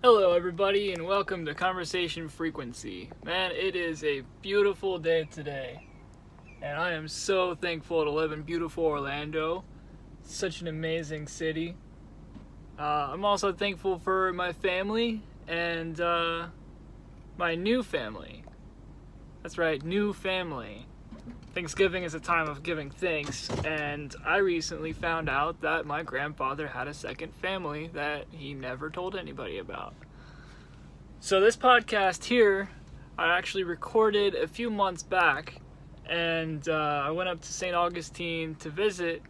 Hello, everybody, and welcome to Conversation Frequency. Man, it is a beautiful day today, and I am so thankful to live in beautiful Orlando. It's such an amazing city. I'm also thankful for my family and my new family. That's right, new family. Thanksgiving is a time of giving thanks, and I recently found out that my grandfather had a second family that he never told anybody about. So this podcast here, I actually recorded a few months back, and I went up to St. Augustine to visit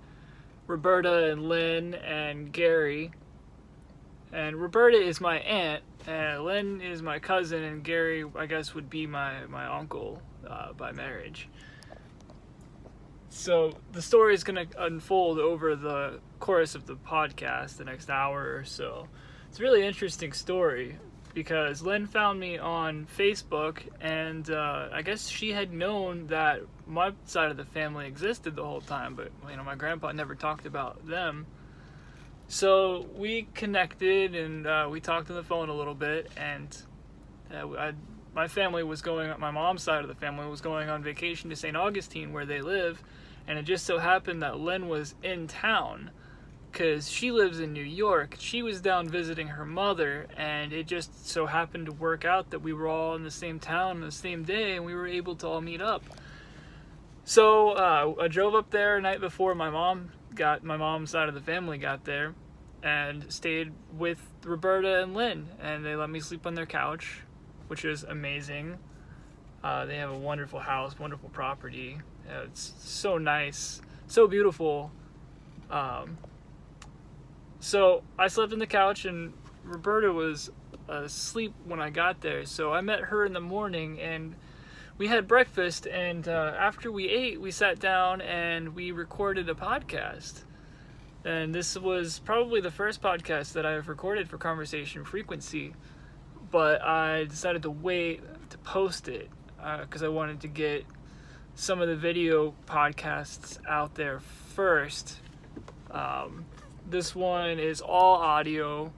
Roberta and Lynn and Gary. And Roberta is my aunt, and Lynn is my cousin, and Gary, I guess, would be my uncle by marriage. So the story is going to unfold over the course of the podcast, the next hour or so. It's a really interesting story because Lynn found me on Facebook, and I guess she had known that my side of the family existed the whole time, but my grandpa never talked about them. So we connected, and we talked on the phone a little bit, and my family was my mom's side of the family was going on vacation to St. Augustine where they live, and it just so happened that Lynn was in town because she lives in New York. She was down visiting her mother, and it just so happened to work out that we were all in the same town on the same day, and we were able to all meet up. So I drove up there the night before my mom's side of the family got there, and stayed with Roberta and Lynn, and they let me sleep on their couch, which is amazing. They have a wonderful house, wonderful property. It's so nice, so beautiful. So I slept on the couch, and Roberta was asleep when I got there. So I met her in the morning, and we had breakfast, and after we ate, we sat down and we recorded a podcast. And this was probably the first podcast that I've recorded for Conversation Frequency, but I decided to wait to post it because I wanted to get some of the video podcasts out there first. This one is all audio.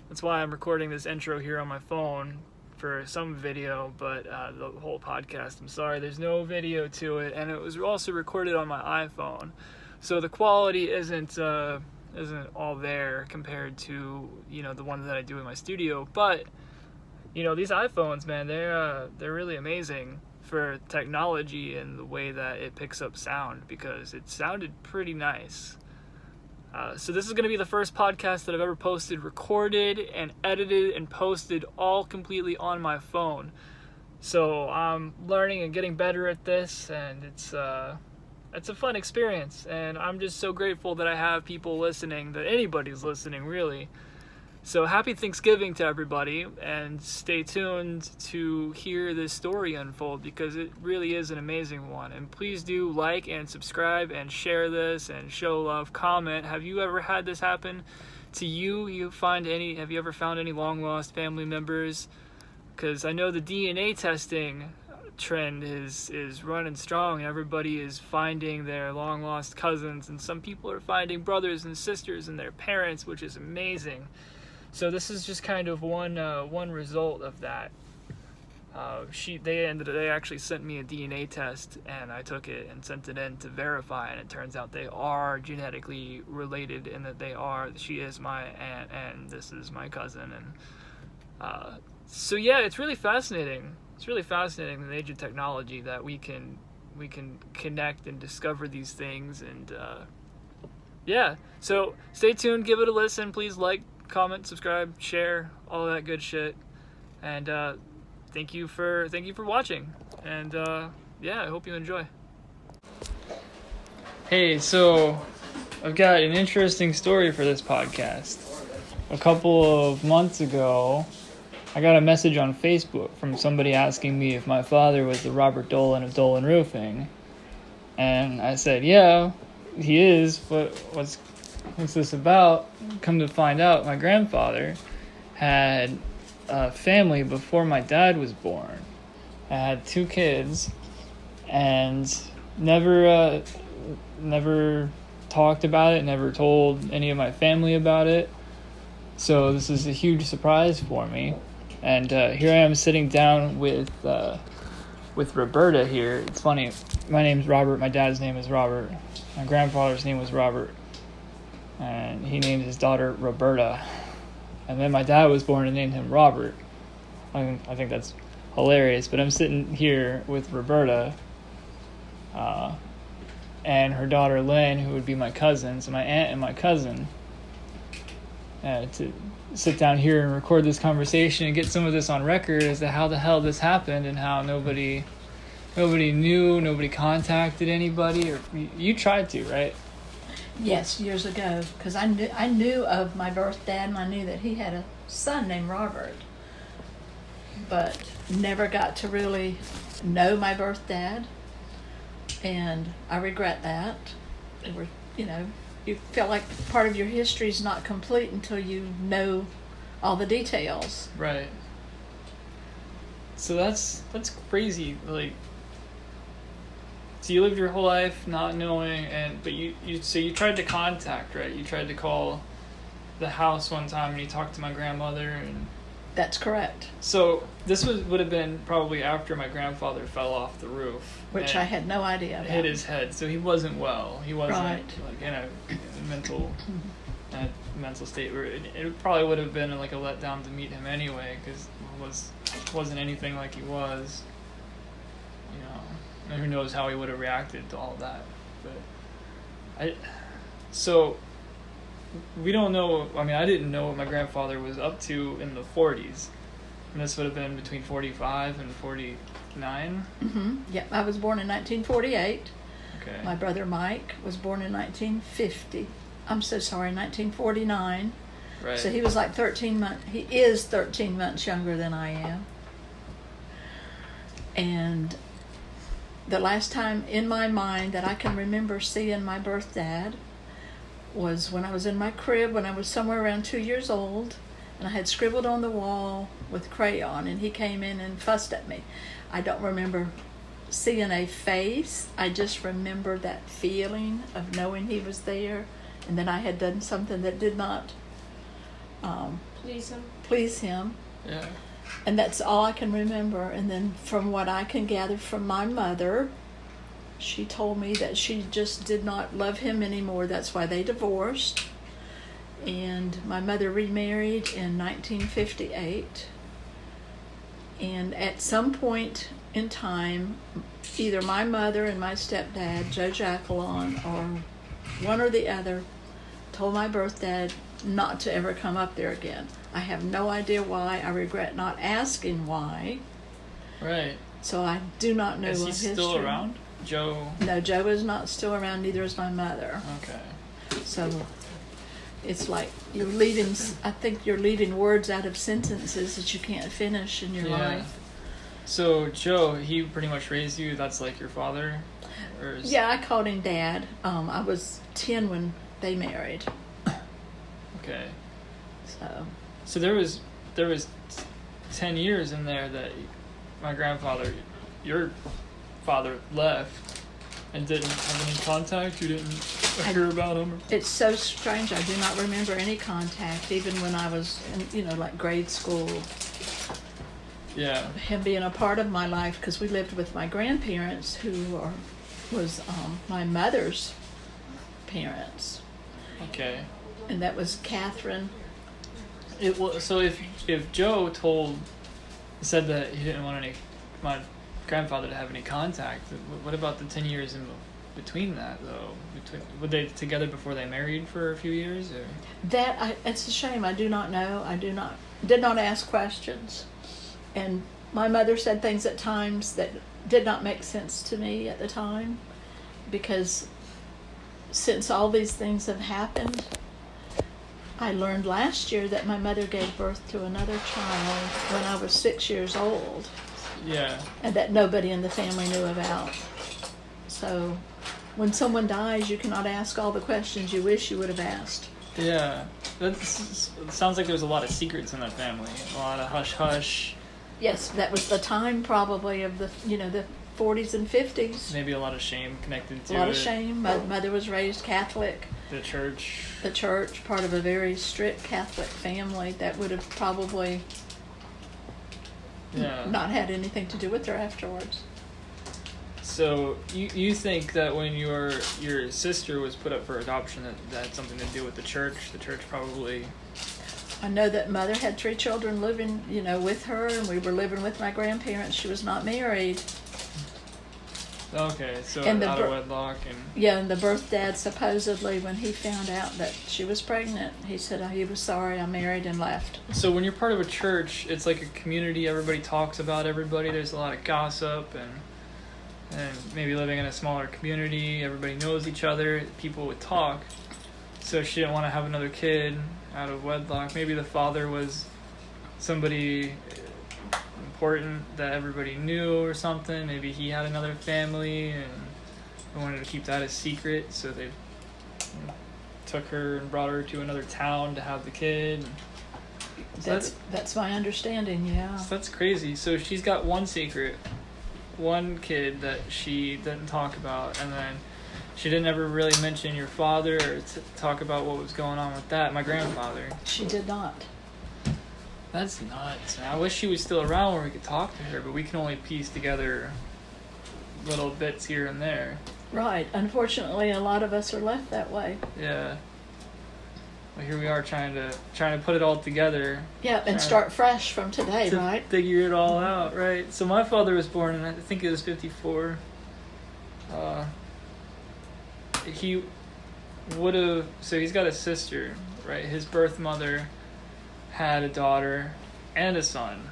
That's why I'm recording this intro here on my phone for some video, but the whole podcast, I'm sorry, there's no video to it, and it was also recorded on my iPhone. So the quality isn't all there compared to the one that I do in my studio. But these iPhones, man, they're really amazing for technology and the way that it picks up sound, because it sounded pretty nice. So this is going to be the first podcast that I've ever posted, recorded and edited and posted all completely on my phone. So I'm learning and getting better at this, and it's a fun experience, and I'm just so grateful that I have people listening, that anybody's listening, really. So happy Thanksgiving to everybody, and stay tuned to hear this story unfold, because it really is an amazing one. And please do like and subscribe and share this and show love, comment. Have you ever had this happen to you? Have you ever found any long lost family members? Because I know the DNA testing trend is running strong. Everybody is finding their long lost cousins, and some people are finding brothers and sisters and their parents, which is amazing. So this is just kind of one result of that. They actually sent me a DNA test, and I took it and sent it in to verify, and it turns out they are genetically related, and that she is my aunt and this is my cousin. And so yeah, it's really fascinating. It's really fascinating in the age of technology that we can connect and discover these things. And yeah, so stay tuned, give it a listen, please like, comment, subscribe, share, all that good shit. And thank you for watching. And yeah, I hope you enjoy. Hey, so I've got an interesting story for this podcast. A couple of months ago, I got a message on Facebook from somebody asking me if my father was the Robert Dolan of Dolan Roofing. And I said, yeah, he is, but what's this about? Come to find out, my grandfather had a family before my dad was born. I had 2 kids, and never talked about it, never told any of my family about it. So this is a huge surprise for me, and here I am sitting down with Roberta here. It's funny. My name's Robert. My dad's name is Robert. My grandfather's name was Robert, and he named his daughter Roberta. And then my dad was born and named him Robert. I think that's hilarious. But I'm sitting here with Roberta, and her daughter Lynn, who would be my cousin, so my aunt and my cousin, to sit down here and record this conversation and get some of this on record as to how the hell this happened and how nobody knew, nobody contacted anybody, or you tried to, right? Yes, years ago, because I knew of my birth dad, and I knew that he had a son named Robert, but never got to really know my birth dad, and I regret that. It were, you feel like part of your history is not complete until you know all the details. Right. So that's crazy. Like, so you lived your whole life not knowing, but you tried to contact, right? You tried to call the house one time and you talked to my grandmother, and That's correct. so this would have been probably after my grandfather fell off the roof, Which and I had no idea about. hit his head. So he wasn't well. He wasn't Right. like in a mental state where it probably would have been like a letdown to meet him anyway, because wasn't anything like he was. And who knows how he would have reacted to all that. But so we don't know. I mean, I didn't know what my grandfather was up to in the 40s, and this would have been between 45 and 49. Yep, I was born in 1948. Okay. My brother Mike was born in 1950. I'm so sorry, 1949. Right. So he was like 13 months. He is 13 months younger than I am. And the last time in my mind that I can remember seeing my birth dad was when I was in my crib when I was somewhere around 2 years old, and I had scribbled on the wall with crayon, and he came in and fussed at me. I don't remember seeing a face. I just remember that feeling of knowing he was there, and that I had done something that did not please him. Yeah. And that's all I can remember. And then from what I can gather from my mother, she told me that she just did not love him anymore. That's why they divorced. And my mother remarried in 1958. And at some point in time, either my mother and my stepdad, Joe Jackalon, or one or the other, told my birth dad not to ever come up there again. I have no idea why. I regret not asking why. Right. So I do not know Is he of still history. around? Joe? No, Joe is not still around, neither is my mother. Okay. So it's like I think you're leading words out of sentences that you can't finish in your life. So Joe, he pretty much raised you. That's like your father? Yeah, I called him Dad. I was 10 when they married. Okay. So there was 10 years in there that my grandfather, your father, left and didn't have any contact. You didn't hear about him. It's so strange. I do not remember any contact, even when I was in, like grade school. Yeah. Him being a part of my life, because we lived with my grandparents, who was my mother's parents. Okay. And that was Catherine. So if Joe said that he didn't want my grandfather to have any contact, what about the 10 years in between that though? Were they together before they married for a few years, or? It's a shame. I do not know. I did not ask questions, and my mother said things at times that did not make sense to me at the time, because since all these things have happened, I learned last year that my mother gave birth to another child when I was 6 years old. Yeah. And that nobody in the family knew about. So when someone dies, you cannot ask all the questions you wish you would have asked. Yeah. It sounds like there's a lot of secrets in that family. A lot of hush-hush. Yes, that was the time probably of the 40s and 50s. Maybe a lot of shame connected to it. A lot of shame. My mother was raised Catholic. The church. The church, part of a very strict Catholic family that would have probably not had anything to do with her afterwards. So you think that when your sister was put up for adoption that had something to do with the church? The church probably. I know that mother had 3 children living, with her, and we were living with my grandparents. She was not married. Okay, so And out of wedlock and. Yeah, and the birth dad supposedly, when he found out that she was pregnant, he said he was sorry, I married and left. So when you're part of a church, it's like a community. Everybody talks about everybody. There's a lot of gossip and maybe living in a smaller community, everybody knows each other. People would talk. So she didn't want to have another kid out of wedlock. Maybe the father was somebody important that everybody knew or something. Maybe he had another family and they wanted to keep that a secret, so they took her and brought her to another town to have the kid. That's my understanding, yeah. So that's crazy. So she's got one secret, one kid that she didn't talk about, and then she didn't ever really mention your father or talk about what was going on with that, my grandfather. She did not. That's nuts. I wish she was still around where we could talk to her, but we can only piece together little bits here and there. Right. Unfortunately, a lot of us are left that way. Yeah. Well, here we are trying to put it all together. Yeah, and start fresh from today, right? Figure it all out, right? So my father was born in, I think it was 54. He would have, so he's got a sister, right? His birth mother had a daughter and a son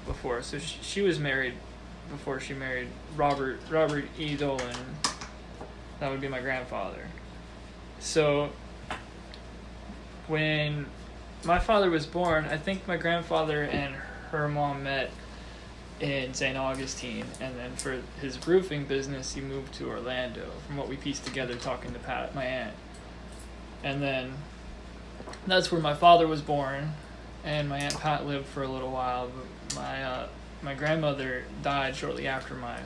before, so she was married before she married Robert E. Dolan. That would be my grandfather. So when my father was born, I think my grandfather and her mom met in St. Augustine, and then for his roofing business he moved to Orlando, from what we pieced together talking to Pat, my aunt. And then that's where my father was born, and my Aunt Pat lived for a little while, but my grandmother died shortly after my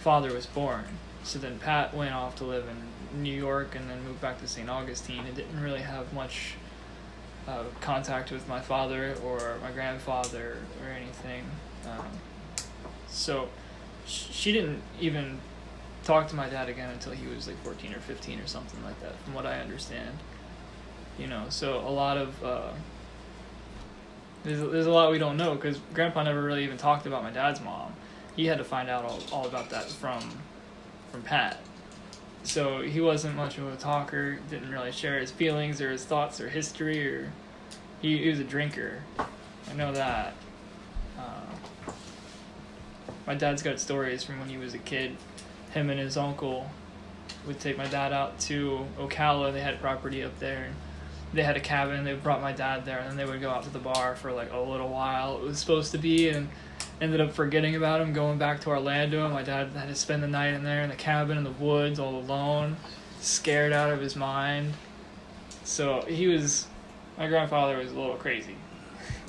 father was born. So then Pat went off to live in New York and then moved back to St. Augustine and didn't really have much contact with my father or my grandfather or anything. So she didn't even talk to my dad again until he was like 14 or 15 or something like that, from what I understand. So a lot of there's a lot we don't know, because Grandpa never really even talked about my dad's mom. He had to find out all about that from Pat. So he wasn't much of a talker, didn't really share his feelings or his thoughts or history, or he was a drinker. I know that. My dad's got stories from when he was a kid. Him and his uncle would take my dad out to Ocala. They had property up there. They had a cabin. They brought my dad there, and then they would go out to the bar for like a little while. It was supposed to be, and ended up forgetting about him, going back to Orlando. And my dad had to spend the night in there in the cabin in the woods all alone, scared out of his mind. So my grandfather was a little crazy.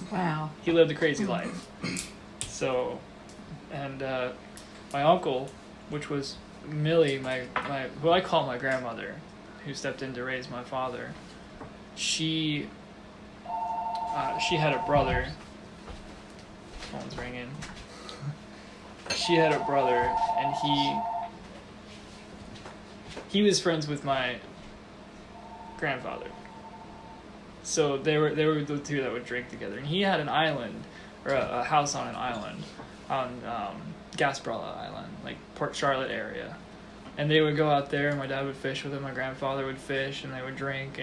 Wow. He lived a crazy life. So, and my uncle, which was Millie, my who I call my grandmother, who stepped in to raise my father, she had a brother. Phone's ringing. She had a brother, and he was friends with my grandfather. So they were the two that would drink together. And he had an island, or a house on an island, on Gasparilla Island, like Port Charlotte area. And they would go out there, and my dad would fish with him, my grandfather would fish, and they would drink.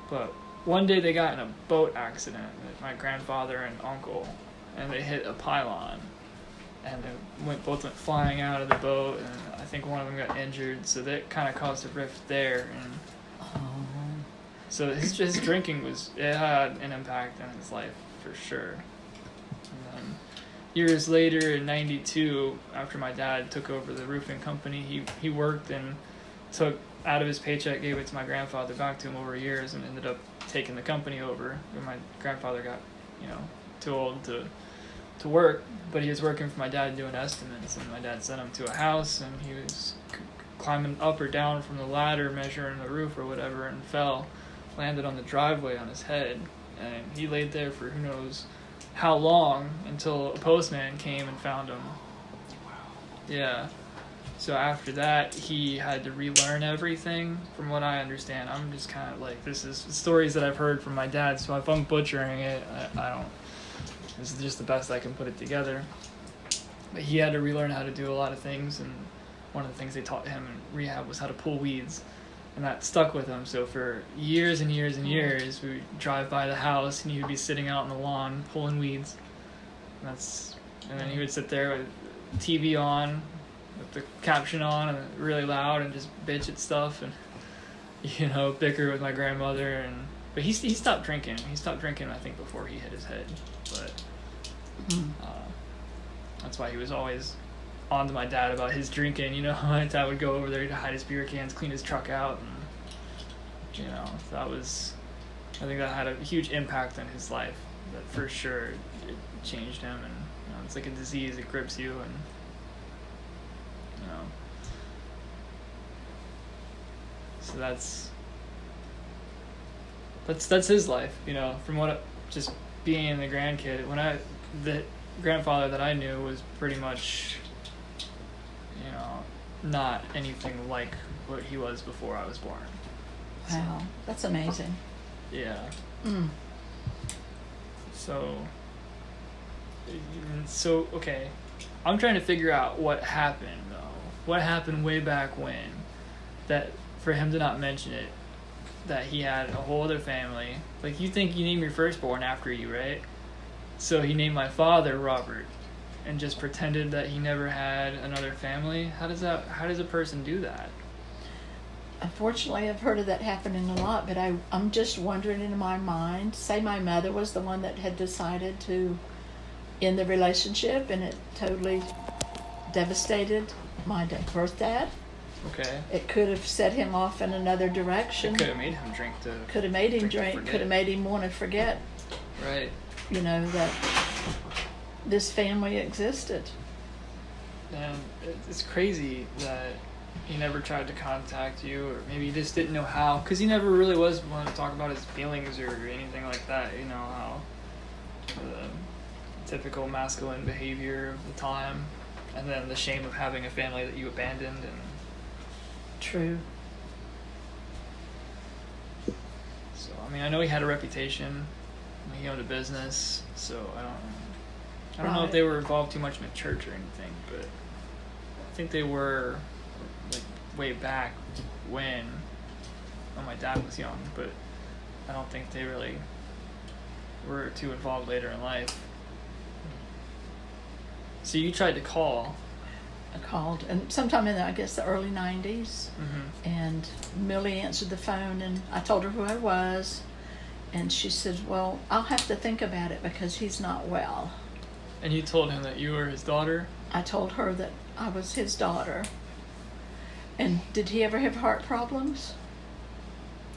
But one day they got in a boat accident, my grandfather and uncle, and they hit a pylon. And they both went flying out of the boat, and I think one of them got injured, so that kind of caused a rift there. And so his drinking it had an impact on his life for sure. And then years later, in '92, after my dad took over the roofing company, he worked and took out of his paycheck, gave it to my grandfather back to him over years, and ended up taking the company over. When my grandfather got too old to work, but he was working for my dad doing estimates, and my dad sent him to a house, and he was climbing up or down from the ladder, measuring the roof or whatever, and fell, landed on the driveway on his head, and he laid there for who knows how long until a postman came and found him. Yeah. So after that, he had to relearn everything, from what I understand. I'm just kind of like, this is stories that I've heard from my dad, so if I'm butchering it, I don't, this is just the best I can put it together. But he had to relearn how to do a lot of things, and one of the things they taught him in rehab was how to pull weeds, and that stuck with him. So for years and years and years, we would drive by the house, and he would be sitting out on the lawn pulling weeds. And then he would sit there with TV on, with the caption on and really loud, and just bitch at stuff and bicker with my grandmother. But he stopped drinking. He stopped drinking, I think, before he hit his head. But that's why he was always on to my dad about his drinking. My dad would go over there to hide his beer cans, clean his truck out, and that was, I think that had a huge impact on his life. That for sure it changed him, and it's like a disease, it grips you, and so that's his life, from what just being the grandkid. The grandfather that I knew was pretty much, not anything like what he was before I was born. Wow, so, that's amazing. Yeah. So okay, I'm trying to figure out what happened though. What happened way back when, that for him to not mention it, that he had a whole other family. Like, you think you named your firstborn after you, right? So he named my father Robert, and just pretended that he never had another family. How does a person do that? Unfortunately, I've heard of that happening a lot, but I'm just wondering in my mind, say my mother was the one that had decided to end the relationship, and it totally devastated my birth dad. Okay. It could have set him off in another direction. It could have made him drink. Could have made him drink. Could have made him want to forget. Right. That this family existed. And it's crazy that he never tried to contact you, or maybe he just didn't know how, because he never really was one to talk about his feelings or anything like that. How the typical masculine behavior of the time, and then the shame of having a family that you abandoned. And true. So I know he had a reputation. He owned a business, so I don't know if they were involved too much in the church or anything, but I think they were, like, way back when my dad was young, but I don't think they really were too involved later in life. So you tried to call. I called, and sometime in, I guess, the early 90s, and Millie answered the phone, and I told her who I was, and she said, well, I'll have to think about it because he's not well. And you told him that you were his daughter? I told her that I was his daughter. And did he ever have heart problems?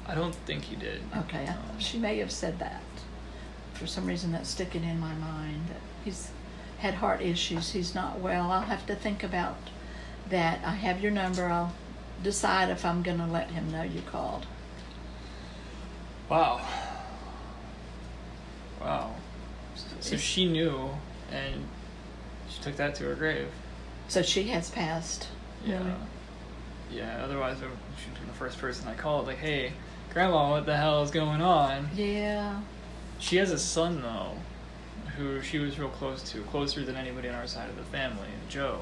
I don't think he did. Okay, she may have said that. For some reason, that's sticking in my mind, that he's had heart issues, he's not well. I'll have to think about that. I have your number. I'll decide if I'm going to let him know you called. Wow. So she knew, and she took that to her grave. So she has passed. Yeah. Really? Yeah, otherwise she'd be the first person I called, like, hey, Grandma, what the hell is going on? Yeah. She has a son, though, who she was real close to, closer than anybody on our side of the family, Joe.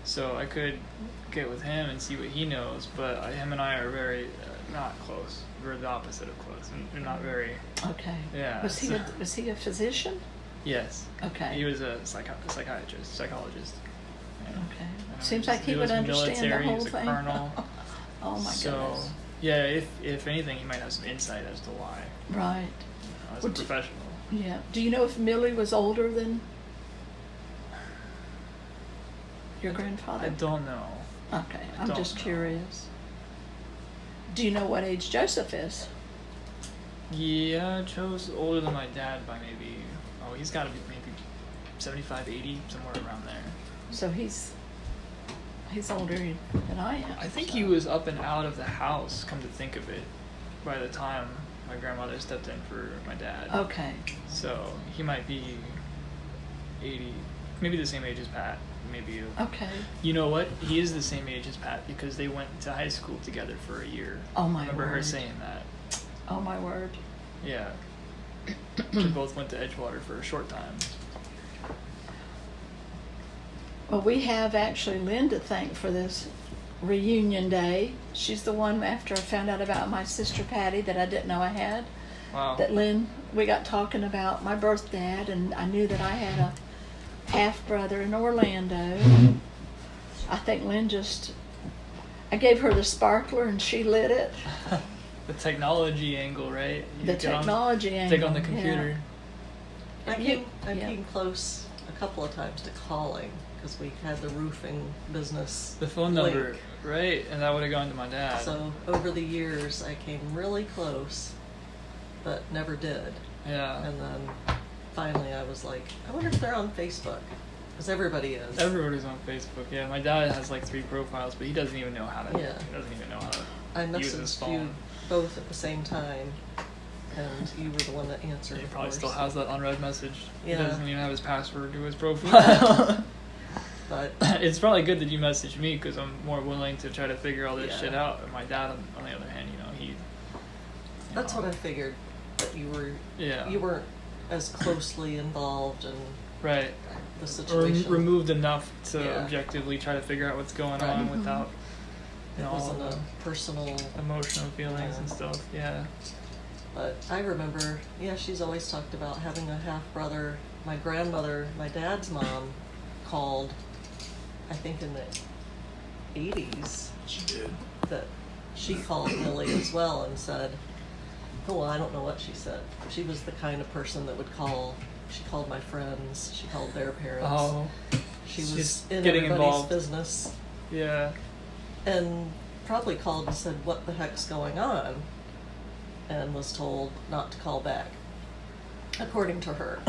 So I could get with him and see what he knows, but him and I are very not close. We're the opposite of close, and we're not very... Okay. Yeah. Was he a physician? Yes. Okay. He was a psychologist. Yeah. Okay. Seems like he would understand the whole thing. Colonel. Oh my so, goodness. Yeah, if anything, he might have some insight as to why. Right. As a professional. Yeah. Do you know if Millie was older than your grandfather? I don't know. Okay, I'm just curious. Do you know what age Joseph is? Yeah, Joe's older than my dad by maybe, he's got to be maybe 75, 80, somewhere around there. So he's He's older than I am. I think so. he was up and out of the house, come to think of it, by the time my grandmother stepped in for my dad. Okay. So he might be 80, maybe the same age as Pat. Maybe. Okay. You know what? He is the same age as Pat because they went to high school together for a year. Oh my I remember her word. saying that. Oh my word. Yeah. They both went to Edgewater for a short time. Well, we have actually Lynn to thank for this reunion day. She's the one, after I found out about my sister Patty that I didn't know I had, Wow. that Lynn, we got talking about my birth dad, and I knew that I had a half brother in Orlando. I think Lynn I gave her the sparkler and she lit it. The technology angle, right? You The get on- technology angle. Take on the computer. I You- came close a couple of times to calling because we had the roofing business. The phone number, link. right? And that would have gone to my dad. So over the years, I came really close, but never did. Yeah. And then finally, I was like, I wonder if they're on Facebook, because everybody is. Everybody's on Facebook. Yeah, my dad has like 3 profiles, but he doesn't even know how to. Yeah. He doesn't even know how to I use his messaged you phone. both at the same time, and you were the one that answered. He of probably course. still has that unread message. Yeah. He doesn't even have his password to his profile. But It's probably good that you messaged me because I'm more willing to try to figure all this Yeah. shit out. And my dad, on the other hand, he. that's what I figured, that you were. Yeah. You weren't as closely involved in Right. the Or situation. removed enough to Yeah. objectively try to figure out what's going Right. on Mhm. without It all wasn't the a personal. emotional feelings Yeah. and stuff. Yeah. But I remember, yeah, she's always talked about having a half brother. My grandmother, my dad's mom, called, I think in the 80s, She did. that she called Millie as well and said, oh, well, I don't know what she said. She was the kind of person that would call. She called my friends. She called their parents. Oh. she was she's in getting everybody's involved. business. Yeah. And probably called and said, what the heck's going on? And was told not to call back, according to her.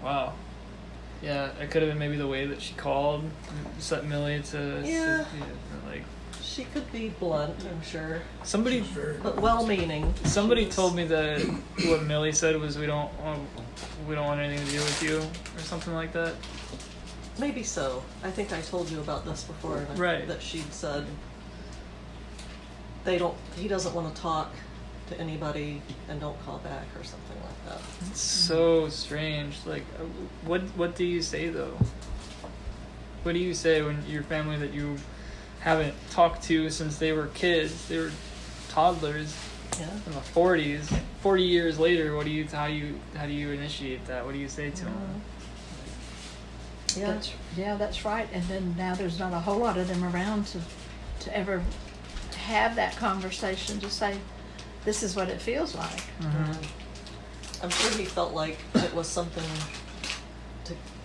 Wow. Yeah, it could have been maybe the way that she called, set Millie to. Yeah. Like She could be blunt, I'm sure, somebody. but well-meaning. Somebody She was- told me that what Millie said was we don't want anything to do with you or something like that. Maybe so. I think I told you about this before. Right. That she'd said he doesn't want to talk to anybody and don't call back or something like that. It's so strange. Like, what do you say though? What do you say when your family that you haven't talked to since they were kids, they were toddlers Yeah. in the 40s, 40 years later? How do you initiate that? What do you say to them? Yeah. That's right. And then now there's not a whole lot of them around to ever have that conversation to say, this is what it feels like. I'm sure he felt like it was something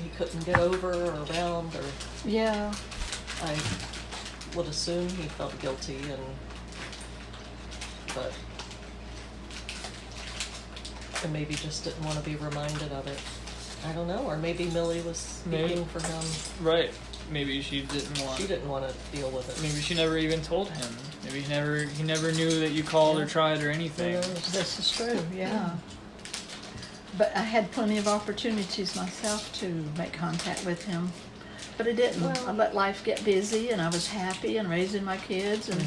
he couldn't get over or around, or Yeah. I would assume he felt guilty, but maybe just didn't want to be reminded of it. I don't know, or maybe Millie was speaking Maybe. for him. Right. Maybe she didn't want. She didn't want to deal with it. Maybe she never even told him. Maybe he never knew that you called or tried or anything. Who knows? This is true, yeah. But I had plenty of opportunities myself to make contact with him. But I didn't. Well- I let life get busy, and I was happy and raising my kids, and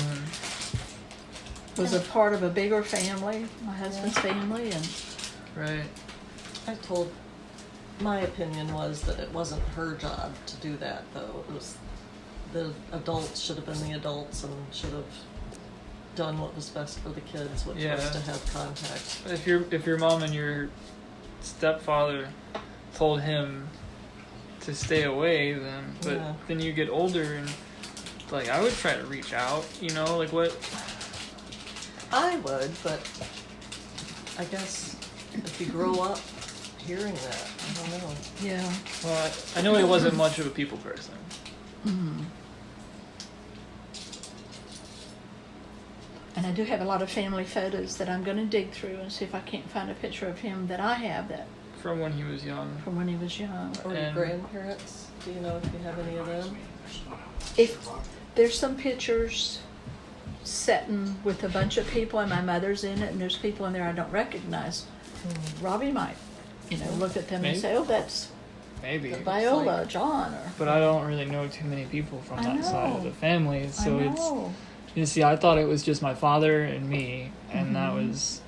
was a part of a bigger family, my husband's family, and Right. I told, my opinion was that it wasn't her job to do that, though. It was, the adults should have been the adults and should have done what was best for the kids, which Yeah. was to have contact. If your mom and your stepfather told him to stay away, Yeah. then you get older and like I would try to reach out, like what. I would, but I guess if you grow up hearing that, I don't know. yeah. Well, I know he wasn't much of a people person. And I do have a lot of family photos that I'm going to dig through and see if I can't find a picture of him that I have that From when he was young. from when he was young. Or your And- grandparents, do you know if you have any of them? if there's some pictures sitting with a bunch of people and my mother's in it and there's people in there I don't recognize, Robbie might, look at them Maybe. and say, oh, that's Maybe. Viola, like- John, or... But I don't really know too many people from I that side of know. the family, so I it's. know. You see, I thought it was just my father and me, and that Mhm. was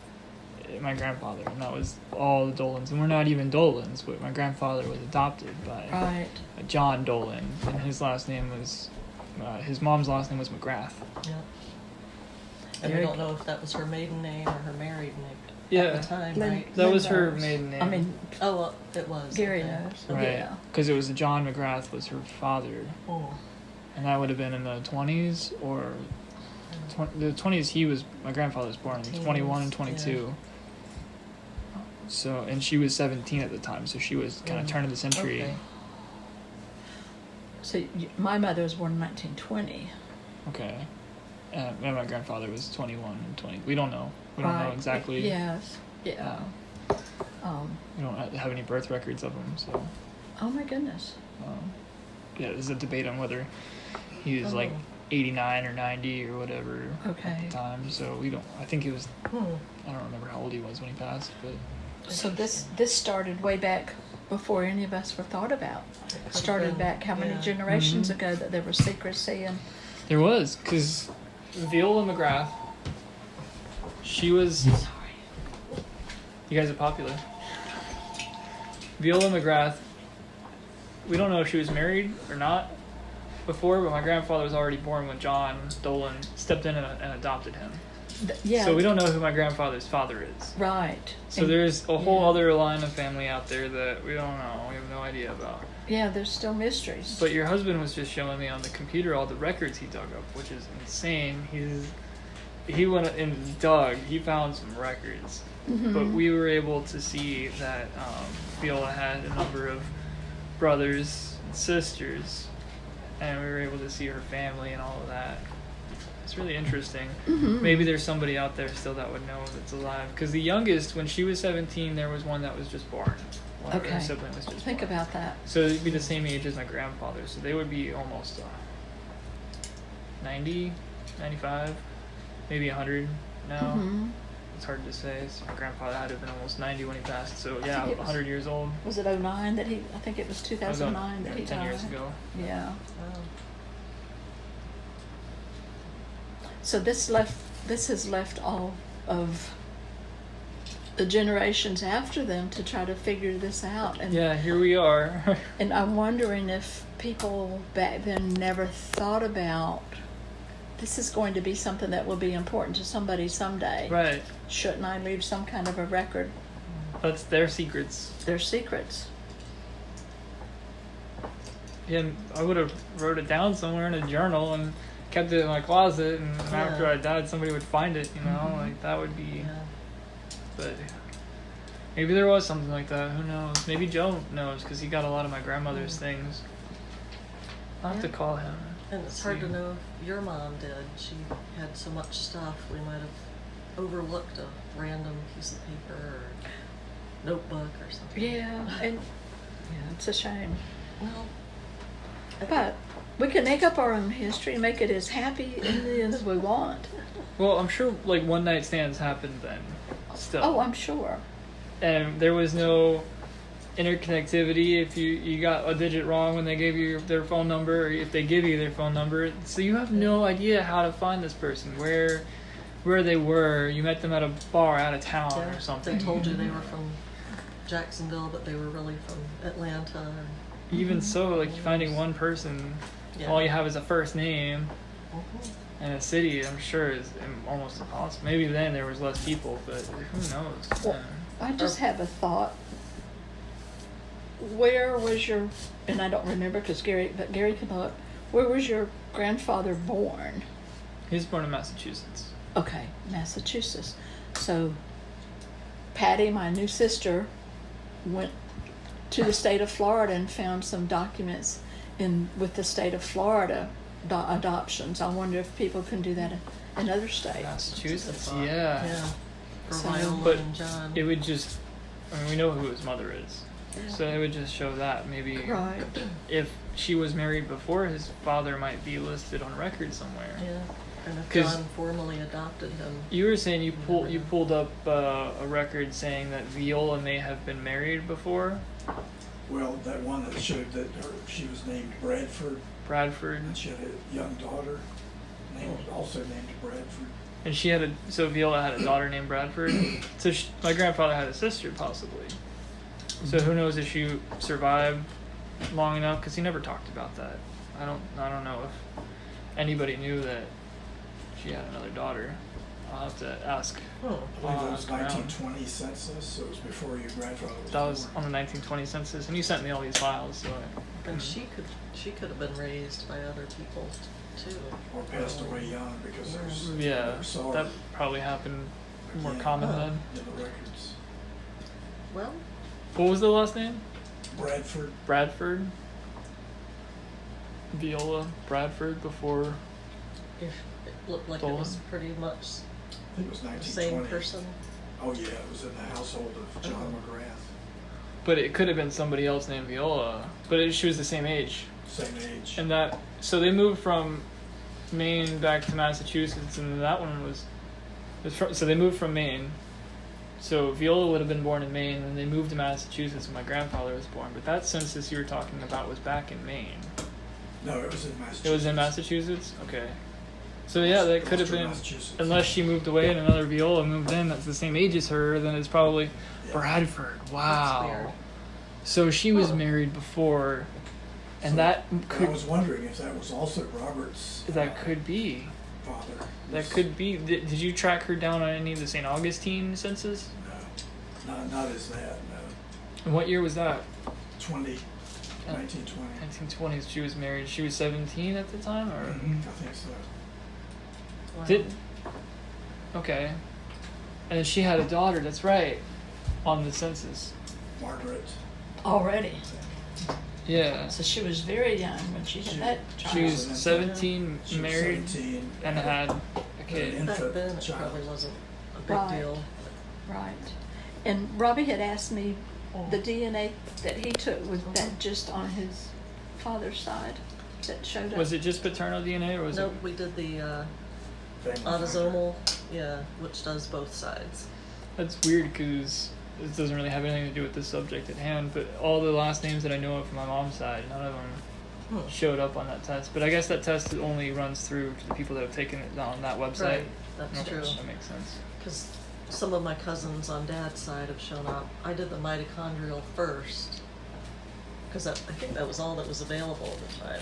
my grandfather, and that was all the Dolans. And we're not even Dolans, but my grandfather was adopted by Right. John Dolan, and his last name was, his mom's last name was McGrath. Yeah. And we Very don't know if that was her maiden name or her married name Yeah, at the time, Lynn- right? that was her knows. maiden name. I mean, Oh, well, it was. Gary okay. knows. Okay. right? yeah. Because it was John McGrath was her father, Oh. and that would have been in the 20s or the 20s. My grandfather was born in Teens, 21 and 22. So, and she was 17 at the time, so she was kind of Mm. turn of the century. Okay. So my mother was born in 1920. Okay. And my grandfather was 21 and 20. We don't know. We don't know Right. exactly. Yes. Yeah. We don't have any birth records of him, so. Oh my goodness. Yeah, there's a debate on whether he was like Oh. 89 or 90 or whatever at Okay. the time. So we don't. I think he was. Hmm. I don't remember how old he was when he passed, but So this started way back before any of us were thought about. It could've Started been- back how many yeah. generations Mhm. ago that there was secrecy and there was because Viola McGrath. She was. You guys are popular. Viola McGrath. We don't know if she was married or not before, but my grandfather was already born when John Dolan stepped in and adopted him. yeah. So we don't know who my grandfather's father is. Right. So And- there's a whole yeah. other line of family out there that we don't know. We have no idea about. Yeah, there's still mysteries. But your husband was just showing me on the computer all the records he dug up, which is insane. He went and dug. He found some records, Mhm. but we were able to see that Viola had a number of brothers and sisters, and we were able to see her family and all of that. It's really interesting. Mhm. Maybe there's somebody out there still that would know that's alive. Because the youngest, when she was 17, there was one that was just born. One of her Okay. sibling was just Think born. about that. So they'd be the same age as my grandfather. So they would be almost 90, 95, maybe 100 now. Mhm. It's hard to say. So my grandfather had to have been almost 90 when he passed. So I yeah, think it was- 100 years old. Was it 09 that he? I think it was That was 2009 that he 10 died. years ago. Yeah. Wow. So this has left all of the generations after them to try to figure this out. And Yeah, here we are. and I'm wondering if people back then never thought about this is going to be something that will be important to somebody someday. Right. Shouldn't I leave some kind of a record? That's their secrets. Their secrets. Yeah, I would have wrote it down somewhere in a journal and kept it in my closet, and after Yeah. I died, somebody would find it. You know, Mhm. like that would be. Yeah. But maybe there was something like that. Who knows? Maybe Joe knows because he got a lot of my grandmother's things. I'll have to Yeah. call him. And it's hard to know if your mom did. She had so much stuff, we might have overlooked a random piece of paper or notebook or something. Yeah, and it's a shame. Well, I think- But we can make up our own history and make it as happy in the end as we want. Well, I'm sure like one night stands happened then. Still. Oh, I'm sure. And there was no interconnectivity if you got a digit wrong when they gave you their phone number, or if they give you their phone number, so you have no idea how to find this person, where they were. You met them at a bar out of town Yeah, or something. They told you they were from Jacksonville, but they were really from Atlanta. Even so, like finding one person, Yeah. all you have is a first name Mhm. and a city, I'm sure is almost impossible. Maybe then there was less people, but who knows? Well, I just have a thought. Where was your, and I don't remember because Gary can look, where was your grandfather born? He was born in Massachusetts. Okay, Massachusetts. So Patty, my new sister, went to the state of Florida and found some documents with the state of Florida adoptions. I wonder if people can do that in other states. Massachusetts, Yeah. yeah. For So- Viola But and John. it would just, I mean, we know who his mother is. So it would just show that maybe Right. if she was married before, his father might be listed on record somewhere. Yeah. And if 'Cause- John formally adopted him, You were saying you pulled up a record saying that Viola may have been married before, Well, that one that showed that she was named Bradford, Bradford, and she had a young daughter also named Bradford. and so Viola had a daughter named Bradford. So my grandfather had a sister possibly. So who knows if she survived long enough? Because he never talked about that. I don't know if anybody knew that she had another daughter. I'll have to ask. I believe it was around. 1920 census, so it was before your grandfather was That was born. on the 1920 census, and you sent me all these files, so I can, and she could have been raised by other people too. Or passed away young because there's yeah, never saw that her probably happened more again common Oh. then. in the records. Well, What was the last name? Bradford, Bradford. Viola Bradford before. it looked like it Dolan? was pretty much I think it was the 1920. same person. Oh yeah, it was in the household of John Oh. McGrath. But it could have been somebody else named Viola. But she was the same age. Same age. And so they moved from Maine back to Massachusetts, and that one was so they moved from Maine. So Viola would have been born in Maine, and they moved to Massachusetts when my grandfather was born. But that census you were talking about was back in Maine. No, it was in Massachusetts. It was in Massachusetts? Okay. So yeah, that could have Worcester, been, Massachusetts. unless she moved away and another Viola moved in that's the same age as her, then it's probably Yeah. Bradford. Wow. That's weird. So she was Huh. married before, and So that I could was wondering if that was also Robert's be. father. That could be. Did you track her down on any of the St. Augustine census? No, not as that, no. And what year was that? 1920. 1920s. She was married. She was 17 at the time, or I think so. Wow. did? Okay. And then she had a daughter. That's right, on the census. Margaret. Already. Yeah. So she was very young when she had that child. She was Child. 17, She was married, 17, and had a an kid. infant Back then, it child. probably wasn't a big Right. deal. Right. And Robbie had asked me Oh. the DNA that he took, was that just on his father's side that showed up? Was it just paternal DNA, or was Nope, it? we did the Family autosomal, yeah, which does both sides. That's weird because this doesn't really have anything to do with the subject at hand. But all the last names that I know of from my mom's side, none of them showed up on that test. But I guess that test only runs through to the people that have taken it on that website. Right, that's Okay, true. That makes sense. Because some of my cousins on dad's side have shown up. I did the mitochondrial first, because I think that was all that was available at the time,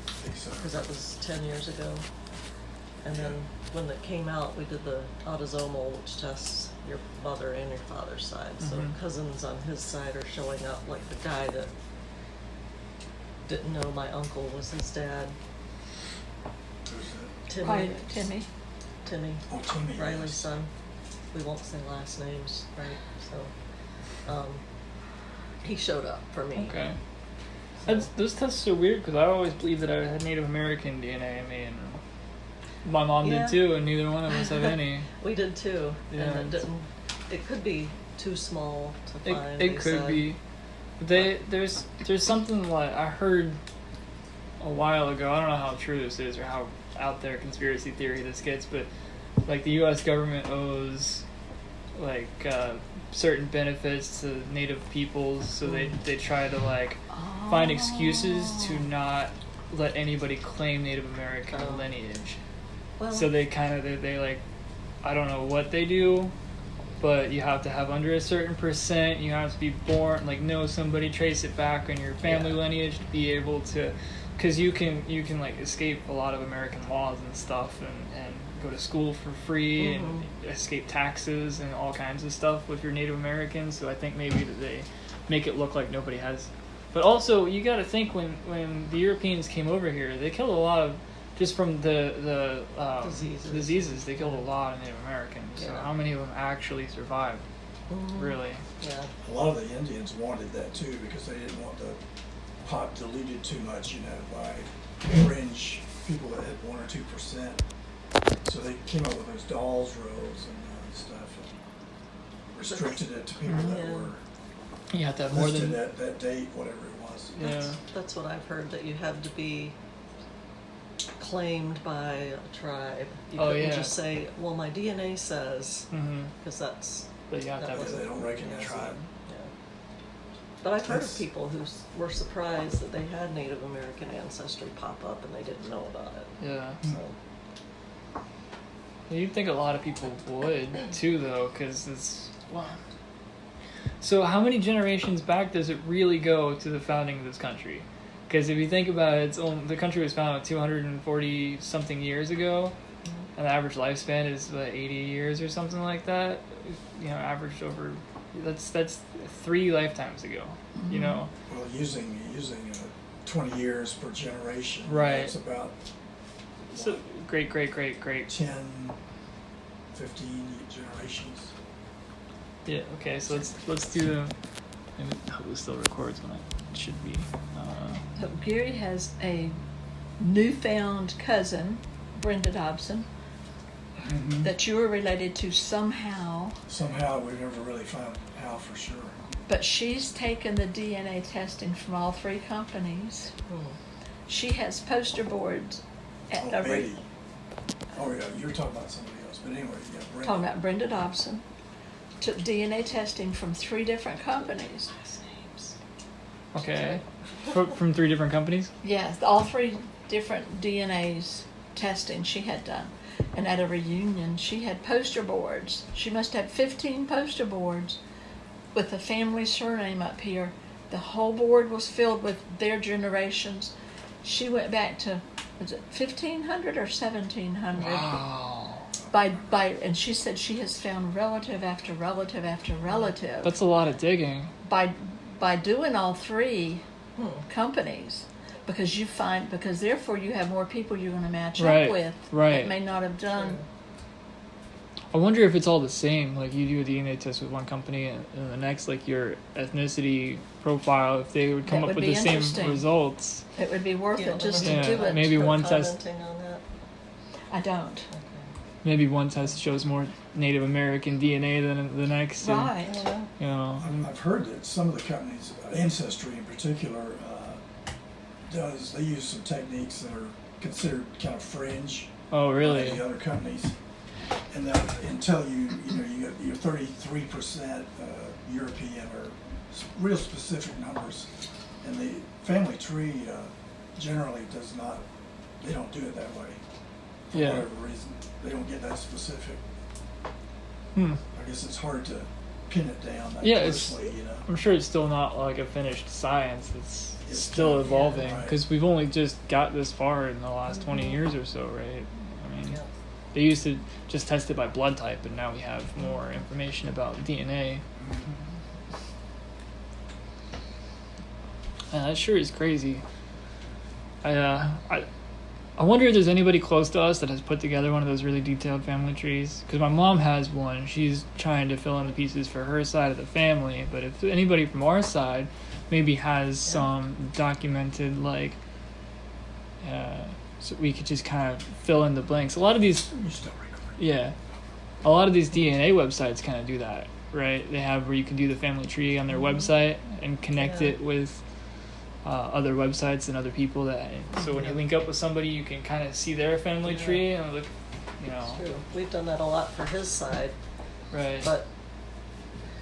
I think so. because that was 10 years ago. And then when it came out, we did the autosomal, which tests your mother and your father's side. So Mhm. cousins on his side are showing up, like the guy that didn't know my uncle was his dad, Who's that? Timmy. Right, Timmy. Timmy. Oh, Timmy. Riley's yes. son. We won't say last names, right? So, he showed up for me. Okay. So- Those tests are weird because I always believed that I had Native American DNA in me, and my mom Yeah. did too, and neither one of us have any. We did too, Yeah, and it it's- didn't. It could be too small to find. It they could said. be. There's something like I heard a while ago. I don't know how true this is or how out there conspiracy theory this gets, but like the U.S. government owes like certain benefits to Native peoples, so they try to like find excuses to not let anybody claim Native American Oh. lineage. Well, So they they like, I don't know what they do, but you have to have under a certain percent. You have to be born, like know somebody, trace it back on your family Yeah. lineage to be able to, because you can like escape a lot of American laws and stuff, and go to school for free and escape taxes and all kinds of stuff if you're Native American. So I think maybe that they make it look like nobody has. But also, you got to think when the Europeans came over here, they killed a lot of, just from the diseases, they killed a lot of Native Americans. So Yeah. how many of them actually survived? Mhm. Really? Yeah. A lot of the Indians wanted that too because they didn't want the pot diluted too much, by fringe people that had 1 or 2%. So they came up with those Dawes rolls and stuff, and restricted it to people that Yeah. were You have to have more listed than that date, whatever it was. yeah. That's what I've heard, that you have to be claimed by a tribe. You Oh, couldn't yeah. just say, well, my DNA says, Mm-hmm. because that's, But you have to That have was Yeah, a they don't recognize tribe. yeah. But I've heard of That's- people who were surprised that they had Native American ancestry pop up and they didn't know about it. Yeah. So, You'd think a lot of people would too, though, because it's wow. So, how many generations back does it really go to the founding of this country? Because if you think about it, the country was founded 240 something years ago, and the average lifespan is 80 years or something like that. You know, averaged over. That's 3 lifetimes ago. You know. Well, using 20 years per generation. Right. It's about So great. 10, 15 generations. Yeah. Okay. So let's do the. And I hope it still records when it should be. So Gary has a newfound cousin, Brenda Dobson, that you are related to somehow, Somehow we've never really found how for sure. but she's taken the DNA testing from all 3 companies. She has poster boards at Oh, Betty. Oh, yeah, you're talking about somebody else. But anyway, yeah, Brenda. talking about Brenda Dobson, took DNA testing from 3 different companies. Okay. From 3 different companies? Yes, all 3 different DNAs testing she had done. And at a reunion, she had poster boards. She must have 15 poster boards with the family surname up here. The whole board was filled with their generations. She went back to, was it 1500 or 1700? Wow. And she said she has found relative after relative after relative That's a lot of digging. by doing all 3 companies, because therefore you have more people you're going to match Right, up with right. that may not have done. I wonder if it's all the same. Like you do a DNA test with one company and the next, like your ethnicity profile, if they would come That up would with be the same interesting. results. It would be worth You it just don't to Yeah, do it. maybe for one test. commenting on that? I don't. Okay. Maybe one test shows more Native American DNA than the next. and, Right. I don't know. you know. I've heard that some of the companies, Ancestry in particular, they use some techniques that are considered kind of fringe Oh, by really? the other companies, and that until you got your 33% European or real specific numbers, and the family tree generally does not. They don't do it that way for Yeah. whatever reason. They don't get that specific. Hmm. I guess it's hard to pin it down that Yeah, it's- closely, I'm sure it's still not like a finished science. It's It's still still- evolving right. because we've only just got this far in the last 20 years or so, right? I mean, Yeah. they used to just test it by blood type, and now we have more information about DNA. That sure is crazy. I wonder if there's anybody close to us that has put together one of those really detailed family trees. Because my mom has one. She's trying to fill in the pieces for her side of the family. But if anybody from our side maybe has some documented, like, so we could just kind of fill in the blanks. A lot of these, You're still recording. yeah, a lot of these DNA websites kind of do that, right? They have where you can do the family tree on their website and connect Yeah. it with other websites and other people that. So when you link up with somebody, you can kind of see their family Yeah. tree and look, you know, It's true. We've done that a lot for his side, right? but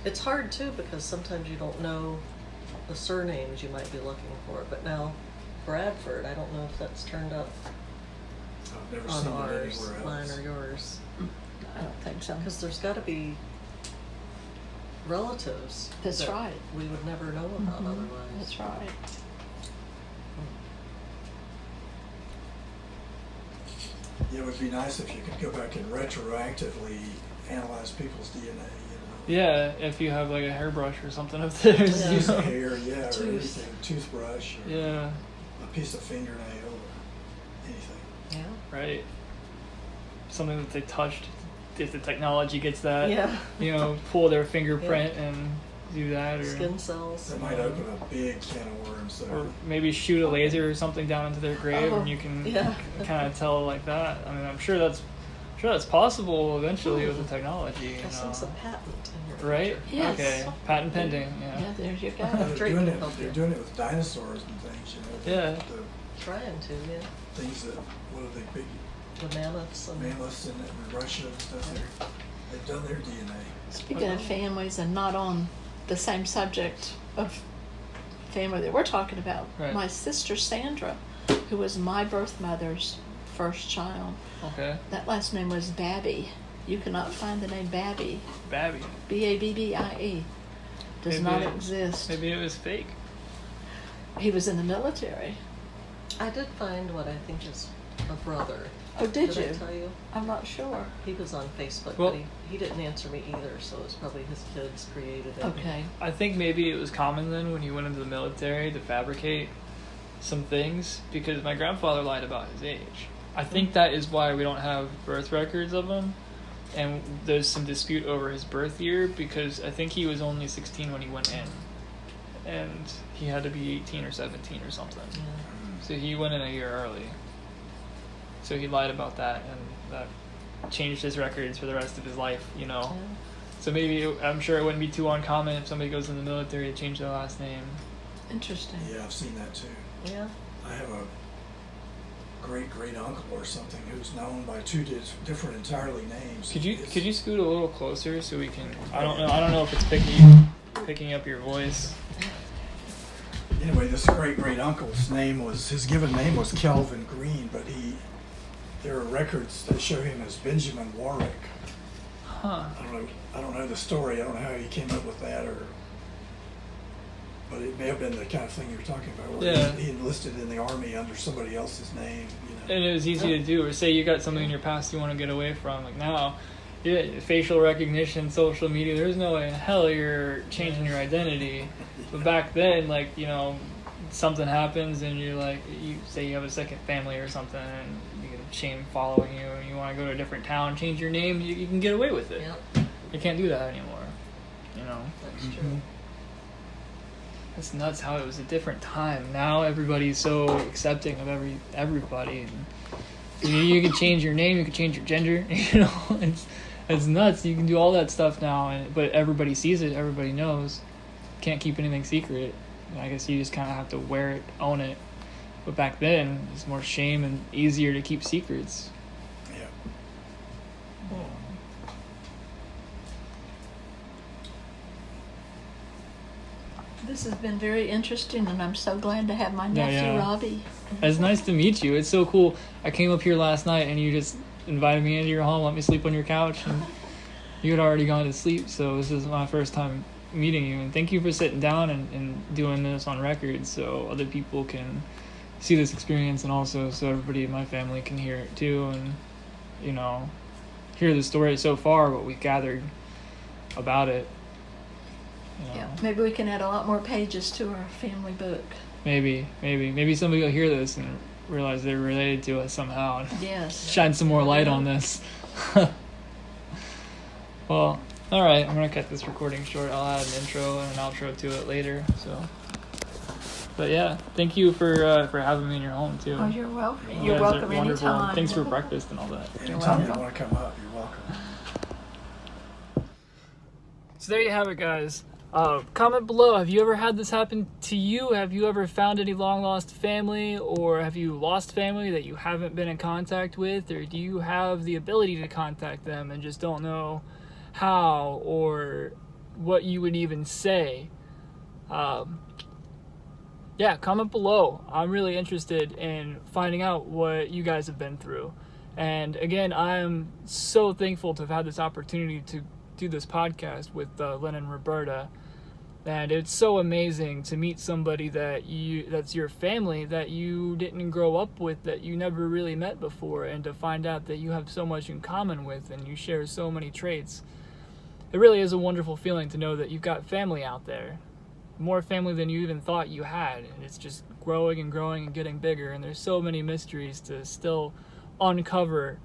it's hard too because sometimes you don't know the surnames you might be looking for. But now, Bradford, I don't know if that's turned up I've never on seen it ours, anywhere mine else. or yours, I don't think so. because there's got to be relatives. That's that right. We would never know about Mhm. otherwise. That's right. Yeah, it would be nice if you could go back and retroactively analyze people's DNA. Yeah, if you have like a hairbrush or something of theirs, Yeah. you Piece of know? hair, yeah, or Tooth. anything, toothbrush, or Yeah, a piece of fingernail, or anything. Yeah. right. Something that they touched. If the technology gets that, Yeah. you know, pull their fingerprint and do that, or Skin cells. That might open a big can of worms there. or maybe shoot a laser or something down into their grave, Oh, and you can yeah. kind of tell like that. I mean, I'm sure sure that's possible eventually with the technology. You I know. sense a patent in your Right? picture. Yes. Okay. Patent pending. Yeah, Yeah. there you go. They're Drake doing can it. help They're you. doing it with dinosaurs and things. You know. Yeah. The Trying to, yeah. things that what are they big The mammoths and mammoths in Russia and stuff. They've done their DNA. Speaking of families and not on the same subject of family that we're talking about, Right. my sister Sandra, who was my birth mother's first child, Okay. that last name was Babby. You cannot find the name Babby. Babby. Babbie. Does not Maybe- exist. Maybe it was fake. He was in the military. I did find what I think is a brother. Oh, did I you? tell you? I'm not sure. He was on Facebook, Well- but he didn't answer me either, so it's probably his kids created it. Okay. I think maybe it was common then when he went into the military to fabricate some things because my grandfather lied about his age. I think that is why we don't have birth records of him. And there's some dispute over his birth year because I think he was only 16 when he went in. And he had to be 18 or 17 or something. Yeah. So he went in a year early. So he lied about that and that changed his records for the rest of his life, you know. Yeah. So maybe I'm sure it wouldn't be too uncommon if somebody goes in the military to change their last name. Interesting. Yeah, I've seen that too. Yeah. I have a great uncle or something who's known by two different entirely names. Could you It's- scoot a little closer so we can? I don't know if it's picking up your voice. Anyway, this great uncle's name was his given name was Kelvin Green, but there are records that show him as Benjamin Warwick. Huh. I don't know the story. I don't know how he came up with that, but it may have been the kind of thing you were talking about, where Yeah. he enlisted in the army under somebody else's name. You know. And it was easy to do. Or say you got something in your past you want to get away from. Like now, yeah, facial recognition, social media. There's no way in hell you're changing your identity. But back then, like, you know, something happens and you're like, you say you have a second family or something, and you get shame following you, and you want to go to a different town, change your name, you can get away with it. Yep. You can't do that anymore. You know. That's true. It's nuts how it was a different time. Now everybody's so accepting of everybody. And you can change your name, you can change your gender. You know, it's nuts. You can do all that stuff now, but everybody sees it. Everybody knows. Can't keep anything secret. I guess you just kind of have to wear it, own it. But back then, it's more shame and easier to keep secrets. Yeah. This has been very interesting, and I'm so glad to have my Yeah, nephew yeah. Robbie. It's nice to meet you. It's so cool. I came up here last night and you just invited me into your home, let me sleep on your couch, and you had already gone to sleep. So this is my first time meeting you, and thank you for sitting down and doing this on record so other people can see this experience, and also so everybody in my family can hear it too, and you know, hear the story so far, what we gathered about it. You know. Yeah, maybe we can add a lot more pages to our family book. Maybe somebody will hear this and realize they're related to us somehow and Yes. shine some more light on this. Well, all right, I'm gonna cut this recording short. I'll add an intro and an outro to it later. So, but yeah, thank you for having me in your home too. Oh, you're welcome. You You're guys are welcome wonderful, and anytime. thanks for breakfast and all that. Anytime you welcome. want to come up, you're welcome. So there you have it, guys. Comment below. Have you ever had this happen to you? Have you ever found any long lost family, or have you lost family that you haven't been in contact with, or do you have the ability to contact them and just don't know how or what you would even say? Yeah, comment below. I'm really interested in finding out what you guys have been through. And again, I'm so thankful to have had this opportunity to do this podcast with Lynn and Roberta. And it's so amazing to meet somebody that's your family, that you didn't grow up with, that you never really met before, and to find out that you have so much in common with and you share so many traits. It really is a wonderful feeling to know that you've got family out there. More family than you even thought you had. And it's just growing and growing and getting bigger, and there's so many mysteries to still uncover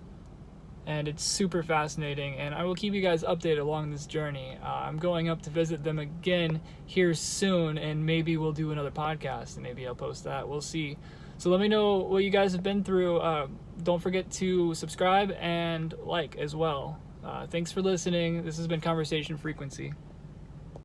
and it's super fascinating, and I will keep you guys updated along this journey. I'm going up to visit them again here soon, and maybe we'll do another podcast, and maybe I'll post that. We'll see. So let me know what you guys have been through. Don't forget to subscribe and like as well. Thanks for listening. This has been Conversation Frequency.